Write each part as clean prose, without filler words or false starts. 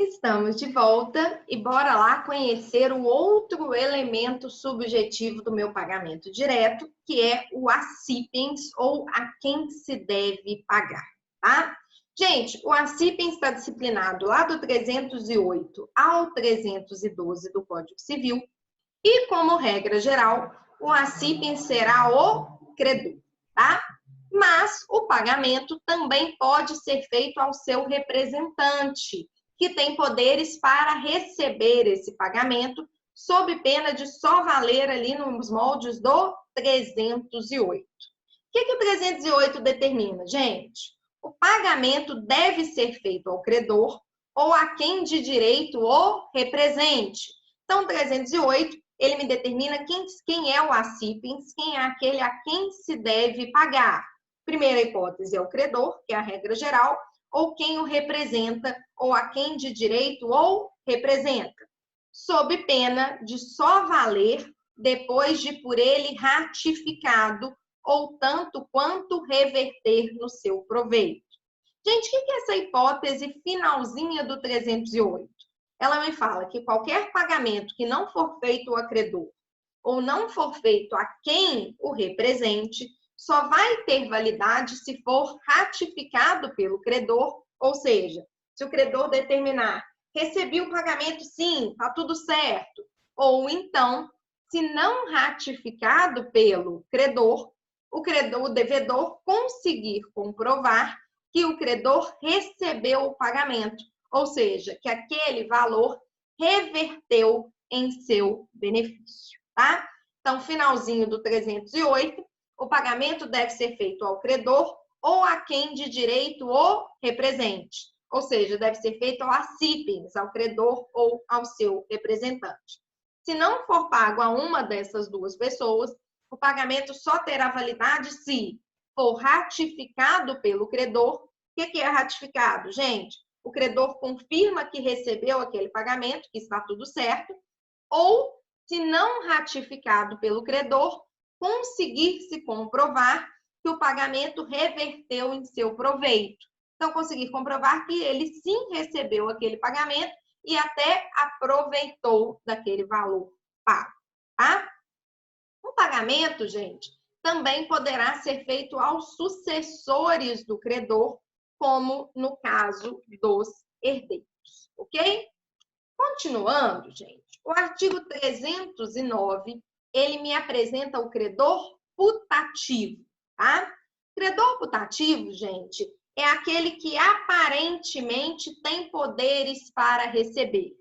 Estamos de volta e bora lá conhecer o outro elemento subjetivo do meu pagamento direto, que é o acipens, ou a quem se deve pagar, tá? Gente, o acipens está disciplinado lá do 308 ao 312 do Código Civil e, como regra geral, o acipens será o credor, tá? Mas o pagamento também pode ser feito ao seu representante, que tem poderes para receber esse pagamento, sob pena de só valer ali nos moldes do 308. O que o 308 determina, gente? O pagamento deve ser feito ao credor ou a quem de direito o represente. Então, o 308, ele me determina quem é o acipens, quem é aquele a quem se deve pagar. Primeira hipótese é o credor, que é a regra geral, ou quem o representa, ou a quem de direito ou representa, sob pena de só valer depois de por ele ratificado, ou tanto quanto reverter no seu proveito. Gente, o que é essa hipótese finalzinha do 308? Ela me fala que qualquer pagamento que não for feito ao credor, ou não for feito a quem o represente, só vai ter validade se for ratificado pelo credor, ou seja, se o credor determinar, recebi o pagamento sim, tá tudo certo, ou então, se não ratificado pelo credor, o devedor conseguir comprovar que o credor recebeu o pagamento, ou seja, que aquele valor reverteu em seu benefício, tá? Então, finalzinho do 308, o pagamento deve ser feito ao credor ou a quem de direito o represente. Ou seja, deve ser feito ao acipens, ao credor ou ao seu representante. Se não for pago a uma dessas duas pessoas, o pagamento só terá validade se for ratificado pelo credor. O que é ratificado, gente? O credor confirma que recebeu aquele pagamento, que está tudo certo, ou, se não ratificado pelo credor, conseguir se comprovar que o pagamento reverteu em seu proveito. Então, conseguir comprovar que ele sim recebeu aquele pagamento e até aproveitou daquele valor pago, tá? O pagamento, gente, também poderá ser feito aos sucessores do credor, como no caso dos herdeiros, ok? Continuando, gente, o artigo 309, ele me apresenta o credor putativo, tá? Credor putativo, gente, é aquele que aparentemente tem poderes para receber.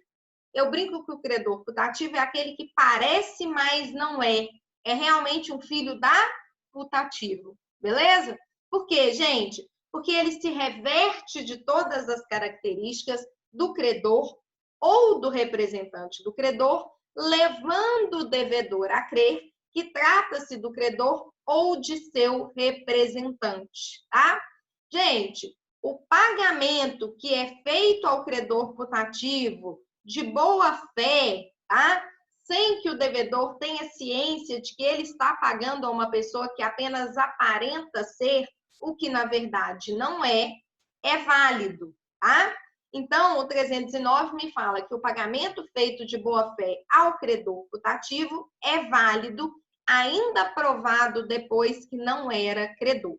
Eu brinco que o credor putativo é aquele que parece, mas não é. É realmente um filho da putativo, beleza? Por quê, gente? Porque ele se reverte de todas as características do credor ou do representante do credor, levando o devedor a crer que trata-se do credor ou de seu representante, tá? Gente, o pagamento que é feito ao credor putativo de boa fé, tá? Sem que o devedor tenha ciência de que ele está pagando a uma pessoa que apenas aparenta ser o que na verdade não é, é válido, tá? Então, o 309 me fala que o pagamento feito de boa-fé ao credor putativo é válido, ainda provado depois que não era credor.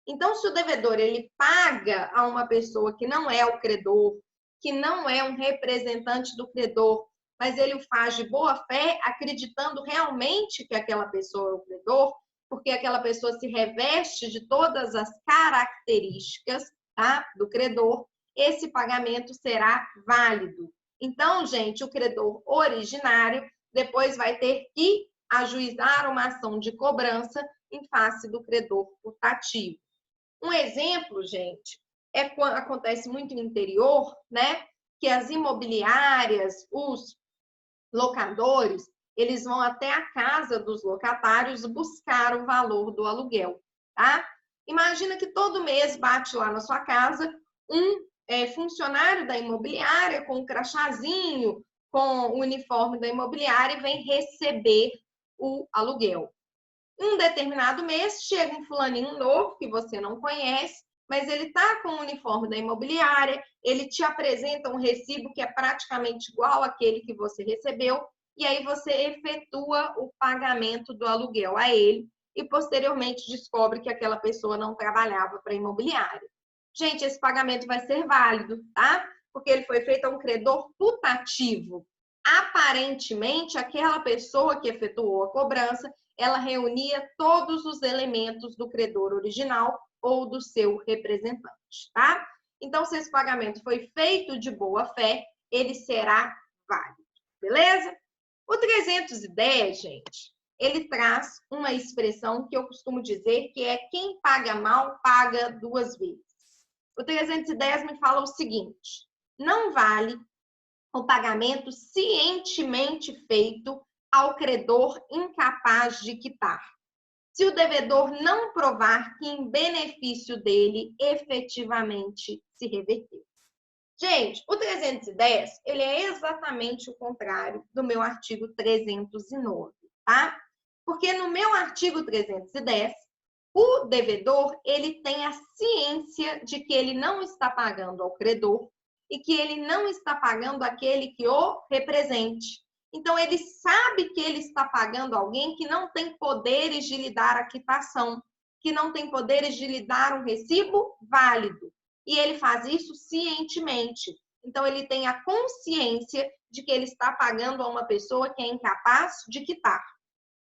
Então, se o devedor ele paga a uma pessoa que não é o credor, que não é um representante do credor, mas ele o faz de boa-fé, acreditando realmente que aquela pessoa é o credor, porque aquela pessoa se reveste de todas as características, tá, do credor, esse pagamento será válido. Então, gente, o credor originário depois vai ter que ajuizar uma ação de cobrança em face do credor putativo. Um exemplo, gente, é quando acontece muito no interior, né? Que as imobiliárias, os locadores, eles vão até a casa dos locatários buscar o valor do aluguel, tá? Imagina que todo mês bate lá na sua casa um funcionário da imobiliária com um crachazinho, com o uniforme da imobiliária e vem receber o aluguel. Um determinado mês, chega um fulaninho novo que você não conhece mas ele está com o uniforme da imobiliária, ele te apresenta um recibo que é praticamente igual àquele que você recebeu, e aí você efetua o pagamento do aluguel a ele e posteriormente descobre que aquela pessoa não trabalhava para a imobiliária. Gente, esse pagamento vai ser válido, tá? Porque ele foi feito a um credor putativo. Aparentemente, aquela pessoa que efetuou a cobrança, ela reunia todos os elementos do credor original ou do seu representante, tá? Então, se esse pagamento foi feito de boa fé, ele será válido, beleza? O 310, gente, ele traz uma expressão que eu costumo dizer que é quem paga mal, paga duas vezes. O 310 me fala o seguinte: não vale o pagamento cientemente feito ao credor incapaz de quitar, se o devedor não provar que em benefício dele efetivamente se reverteu. Gente, o 310, ele é exatamente o contrário do meu artigo 309, tá? Porque no meu artigo 310, o devedor, ele tem a ciência de que ele não está pagando ao credor e que ele não está pagando aquele que o represente. Então, ele sabe que ele está pagando alguém que não tem poderes de lhe dar a quitação, que não tem poderes de lhe dar um recibo válido. E ele faz isso cientemente. Então, ele tem a consciência de que ele está pagando a uma pessoa que é incapaz de quitar.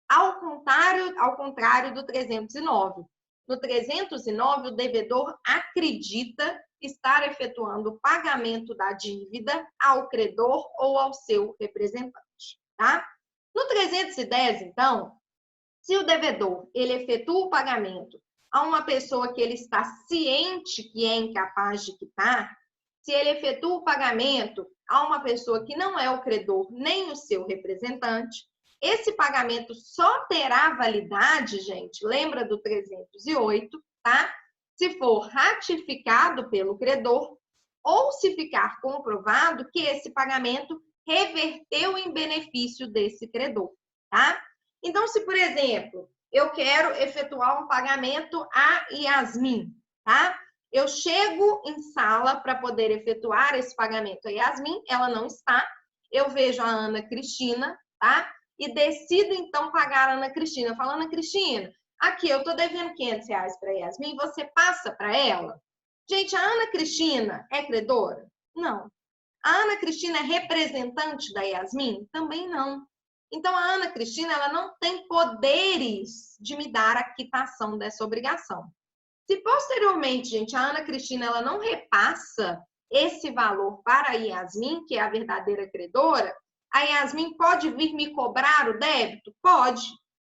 Ao contrário do 309. No 309, o devedor acredita estar efetuando o pagamento da dívida ao credor ou ao seu representante, tá? No 310, então, se o devedor ele efetua o pagamento a uma pessoa que ele está ciente que é incapaz de quitar, se ele efetua o pagamento a uma pessoa que não é o credor nem o seu representante, esse pagamento só terá validade, gente, lembra do 308, tá? Se for ratificado pelo credor ou se ficar comprovado que esse pagamento reverteu em benefício desse credor, tá? Então, se, por exemplo, eu quero efetuar um pagamento a Yasmin, tá? Eu chego em sala para poder efetuar esse pagamento a Yasmin, ela não está. Eu vejo a Ana Cristina, tá? E decido, então, pagar a Ana Cristina. Eu falo, Ana Cristina, aqui, eu estou devendo R$500 para a Yasmin, você passa para ela? Gente, a Ana Cristina é credora? Não. A Ana Cristina é representante da Yasmin? Também não. Então, a Ana Cristina, ela não tem poderes de me dar a quitação dessa obrigação. Se posteriormente, gente, a Ana Cristina, ela não repassa esse valor para a Yasmin, que é a verdadeira credora, a Yasmin pode vir me cobrar o débito? Pode.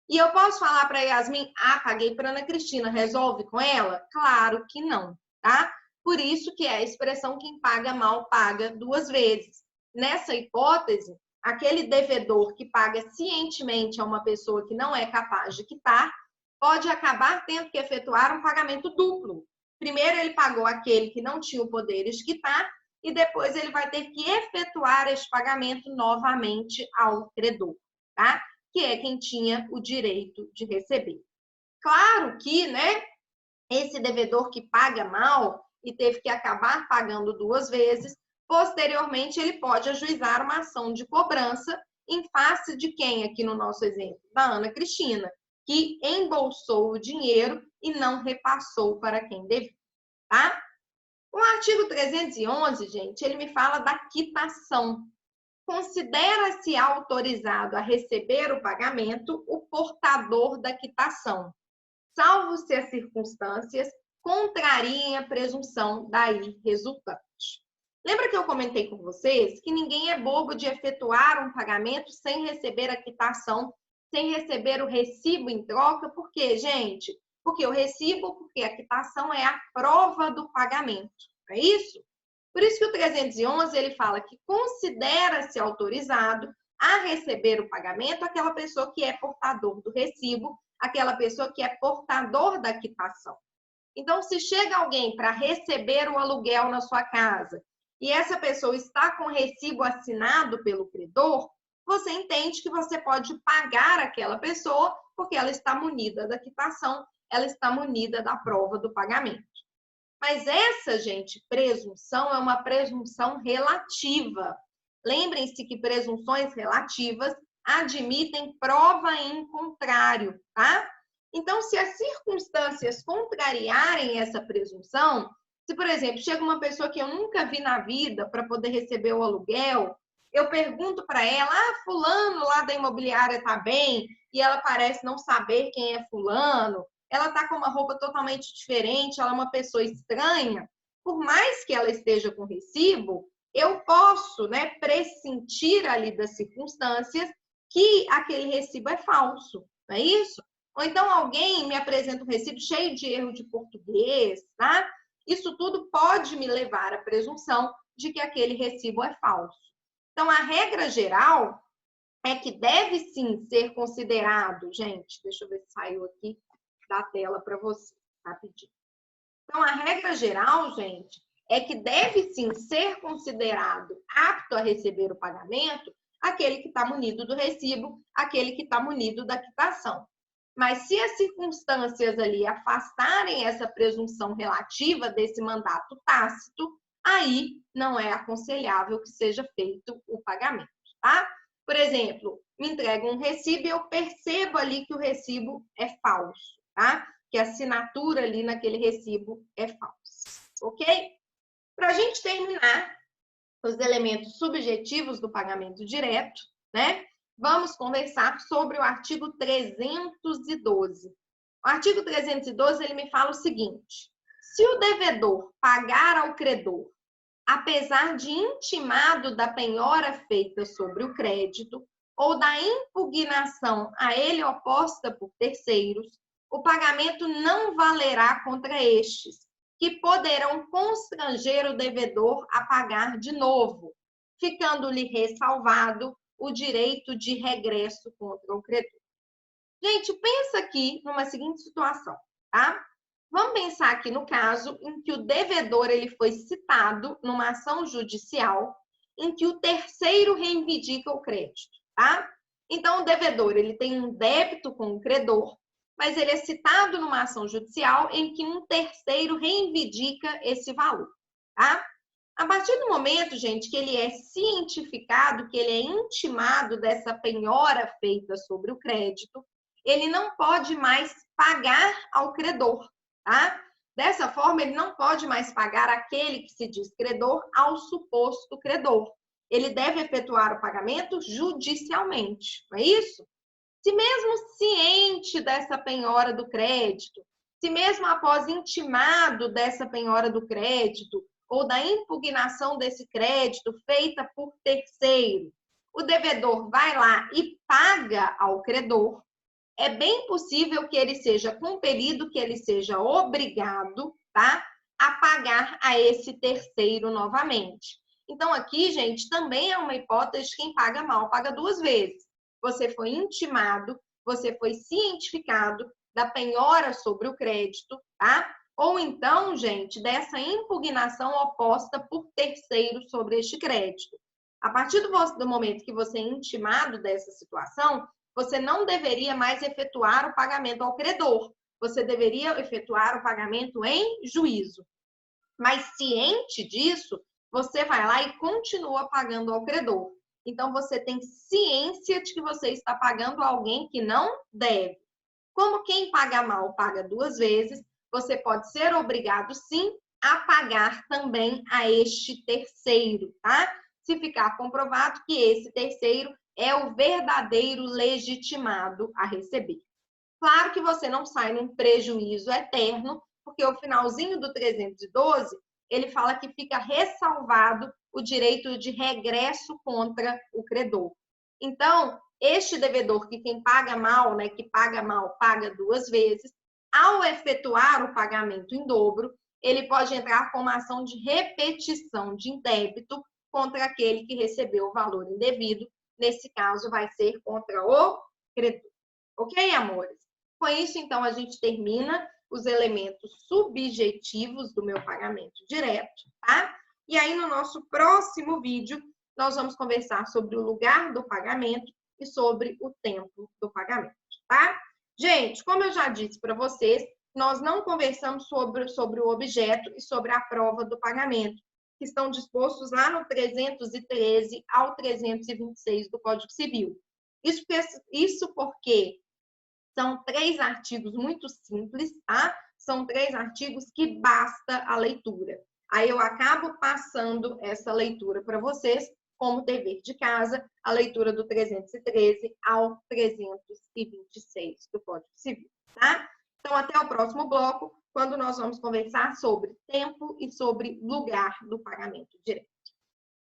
E eu posso falar para a Yasmin, paguei para a Ana Cristina, resolve com ela? Claro que não, tá? Por isso que é a expressão quem paga mal, paga duas vezes. Nessa hipótese, aquele devedor que paga cientemente a uma pessoa que não é capaz de quitar, pode acabar tendo que efetuar um pagamento duplo. Primeiro, ele pagou aquele que não tinha o poder de quitar, e depois ele vai ter que efetuar esse pagamento novamente ao credor, tá? Que é quem tinha o direito de receber. Claro que, né, esse devedor que paga mal e teve que acabar pagando duas vezes, posteriormente ele pode ajuizar uma ação de cobrança em face de quem, aqui no nosso exemplo, da Ana Cristina, que embolsou o dinheiro e não repassou para quem devia, tá? O artigo 311, gente, ele me fala da quitação. Considera-se autorizado a receber o pagamento o portador da quitação, salvo se as circunstâncias contrariem a presunção daí resultante. Lembra que eu comentei com vocês que ninguém é bobo de efetuar um pagamento sem receber a quitação, sem receber o recibo em troca? Por quê, gente? Porque o recibo, porque a quitação é a prova do pagamento, não é isso? Por isso que o 311 ele fala que considera-se autorizado a receber o pagamento aquela pessoa que é portador do recibo, aquela pessoa que é portador da quitação. Então, se chega alguém para receber o aluguel na sua casa e essa pessoa está com o recibo assinado pelo credor, você entende que você pode pagar aquela pessoa porque ela está munida da quitação, ela está munida da prova do pagamento. Mas essa, gente, presunção é uma presunção relativa. Lembrem-se que presunções relativas admitem prova em contrário, tá? Então, se as circunstâncias contrariarem essa presunção, se, por exemplo, chega uma pessoa que eu nunca vi na vida para poder receber o aluguel, eu pergunto para ela, fulano lá da imobiliária está bem? E ela parece não saber quem é fulano, ela está com uma roupa totalmente diferente, ela é uma pessoa estranha, por mais que ela esteja com recibo, eu posso, né, pressentir ali das circunstâncias que aquele recibo é falso, não é isso? Ou então alguém me apresenta um recibo cheio de erro de português, tá? Isso tudo pode me levar à presunção de que aquele recibo é falso. Então, a regra geral é que deve sim ser considerado, gente, deixa eu ver se saiu aqui da tela para você, rapidinho. Então, a regra geral, gente, é que deve sim ser considerado apto a receber o pagamento aquele que está munido do recibo, aquele que está munido da quitação. Mas se as circunstâncias ali afastarem essa presunção relativa desse mandato tácito, aí não é aconselhável que seja feito o pagamento, tá? Por exemplo, me entregam um recibo e eu percebo ali que o recibo é falso, tá? Que a assinatura ali naquele recibo é falsa, ok? Para a gente terminar os elementos subjetivos do pagamento direto, né? Vamos conversar sobre o artigo 312. O artigo 312, ele me fala o seguinte: se o devedor pagar ao credor, apesar de intimado da penhora feita sobre o crédito ou da impugnação a ele oposta por terceiros, o pagamento não valerá contra estes, que poderão constranger o devedor a pagar de novo, ficando-lhe ressalvado o direito de regresso contra o credor. Gente, pensa aqui numa seguinte situação, tá? Vamos pensar aqui no caso em que o devedor ele foi citado numa ação judicial em que o terceiro reivindica o crédito, tá? Então, o devedor ele tem um débito com o credor, mas ele é citado numa ação judicial em que um terceiro reivindica esse valor, tá? A partir do momento, gente, que ele é cientificado, que ele é intimado dessa penhora feita sobre o crédito, ele não pode mais pagar ao credor, tá? Dessa forma, ele não pode mais pagar aquele que se diz credor ao suposto credor. Ele deve efetuar o pagamento judicialmente, não é isso? Se mesmo ciente dessa penhora do crédito, se mesmo após intimado dessa penhora do crédito ou da impugnação desse crédito feita por terceiro, o devedor vai lá e paga ao credor, é bem possível que ele seja compelido, que ele seja obrigado, tá, a pagar a esse terceiro novamente. Então, aqui, gente, também é uma hipótese de quem paga mal, paga duas vezes. Você foi intimado, você foi cientificado da penhora sobre o crédito, tá? Ou então, gente, dessa impugnação oposta por terceiro sobre este crédito. A partir do momento que você é intimado dessa situação, você não deveria mais efetuar o pagamento ao credor. Você deveria efetuar o pagamento em juízo. Mas ciente disso, você vai lá e continua pagando ao credor. Então, você tem ciência de que você está pagando a alguém que não deve. Como quem paga mal paga duas vezes, você pode ser obrigado, sim, a pagar também a este terceiro, tá? Se ficar comprovado que esse terceiro é o verdadeiro legitimado a receber. Claro que você não sai num prejuízo eterno, porque o finalzinho do 312, ele fala que fica ressalvado o direito de regresso contra o credor. Então, este devedor que quem paga mal, né, que paga mal, paga duas vezes, ao efetuar o pagamento em dobro, ele pode entrar com uma ação de repetição de débito contra aquele que recebeu o valor indevido. Nesse caso, vai ser contra o credor. Ok, amores? Com isso, então, a gente termina os elementos subjetivos do meu pagamento direto, tá? E aí, no nosso próximo vídeo, nós vamos conversar sobre o lugar do pagamento e sobre o tempo do pagamento, tá? Gente, como eu já disse para vocês, nós não conversamos sobre o objeto e sobre a prova do pagamento, que estão dispostos lá no 313 ao 326 do Código Civil. Isso porque são 3 artigos muito simples, tá? São 3 artigos que basta a leitura. Aí eu acabo passando essa leitura para vocês, como dever de casa, a leitura do 313 ao 326 do Código Civil, tá? Então, até o próximo bloco, quando nós vamos conversar sobre tempo e sobre lugar do pagamento direto.